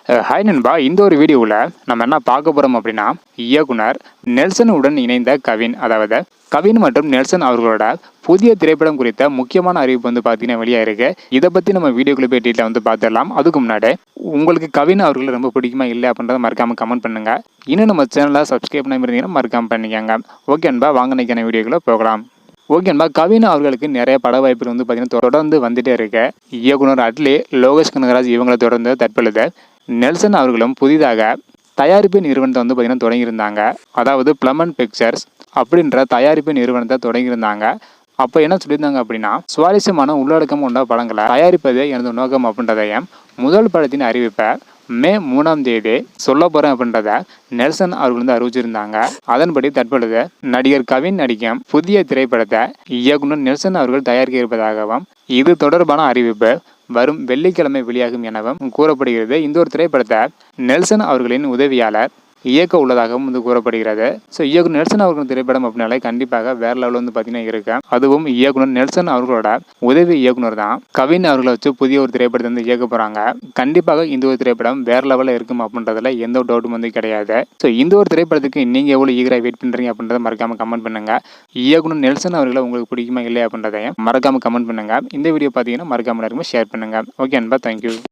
Hi நண்பா, இந்த ஒரு வீடியோவில் நம்ம என்ன பார்க்க போகிறோம் அப்படின்னா, இயக்குனர் நெல்சனுடன் இணைந்த கவின், அதாவது கவின் மற்றும் நெல்சன் அவர்களோட புதிய திரைப்படம் குறித்த முக்கியமான அறிவிப்பு வந்து பார்த்தீங்கன்னா வெளியாக இருக்கு. இதை பற்றி நம்ம வீடியோக்குள்ள போய் டீட்டெயில் வந்து பார்த்துடலாம். அதுக்கு முன்னாடி உங்களுக்கு கவின் அவர்கள் ரொம்ப பிடிக்குமா இல்லை அப்படின்றத மறக்காமல் கமெண்ட் பண்ணுங்க. இன்னும் நம்ம சேனலை சப்ஸ்கிரைப் பண்ணி இருந்தீங்கன்னா மறக்காமல் பண்ணிக்கோங்க. ஓகே நண்பா, வாங்க நினைக்கிற வீடியோக்குள்ள போகலாம். ஓகேன்பா, கவின் அவர்களுக்கு நிறைய பட வாய்ப்புகள் வந்து பார்த்தீங்கன்னா தொடர்ந்து வந்துட்டே இருக்கு. இயக்குனர் அட்லி, லோகேஷ் கனகராஜ் இவங்களை தொடர்ந்து தற்பொழுது நெல்சன் அவர்களும் புதிதாக தயாரிப்பு நிறுவனத்தை வந்து பார்த்தீங்கன்னா தொடங்கியிருந்தாங்க. அதாவது பிளமன் பிக்சர்ஸ் அப்படின்ற தயாரிப்பு நிறுவனத்தை தொடங்கியிருந்தாங்க. அப்போ என்ன சொல்லியிருந்தாங்க அப்படின்னா, சுவாரஸ்யமான உள்ளடக்கம் கொண்ட படங்களை தயாரிப்பதே எனது நோக்கம் அப்படின்றதையும் முதல் படத்தின் அறிவிப்பை மே 3ஆம் தேதி சொல்ல போறேன் அப்படின்றத நெல்சன் அவர்கள் வந்து அறிவிச்சிருந்தாங்க. அதன்படி தற்பொழுது நடிகர் கவின் நடிக்கும் புதிய திரைப்படத்தை இயக்குனர் நெல்சன் அவர்கள் தயாரிக்க இருப்பதாகவும் இது தொடர்பான அறிவிப்பு வரும் வெள்ளிக்கிழமை வெளியாகும் எனவும் கூறப்படுகிறது. இந்த ஒரு திரைப்படத்தை நெல்சன் அவர்களின் உதவியாளர் இயக்க உள்ளதாகவும் வந்து கூறப்படுகிறது. ஸோ இயக்குனர் நெல்சன் அவர்கள் திரைப்படம் அப்படின்னாலே கண்டிப்பாக வேற லெவலில் வந்து பார்த்தீங்கன்னா இருக்கு. அதுவும் இயக்குனர் நெல்சன் அவர்களோட உதவி இயக்குனர் தான் கவின் அவர்களை வச்சு புதிய ஒரு திரைப்படத்தை வந்து இயக்க போறாங்க. கண்டிப்பாக இந்த ஒரு திரைப்படம் வேற லெவலில் இருக்கும் அப்படின்றதுல எந்த ஒரு டவுட்டும் வந்து கிடையாது. ஸோ இந்த ஒரு திரைப்படத்துக்கு நீங்க எவ்வளவு ஈகராக வெயிட் பண்றீங்க அப்படின்றத மறக்காம கமெண்ட் பண்ணுங்க. இயக்குனர் நெல்சன் அவர்களை உங்களுக்கு பிடிக்குமா இல்லை அப்படின்றதையும் மறக்காம கமெண்ட் பண்ணுங்க. இந்த வீடியோ பார்த்தீங்கன்னா மறக்காம எல்லாருமே ஷேர் பண்ணுங்க. ஓகே அன்பா, தேங்க்யூ.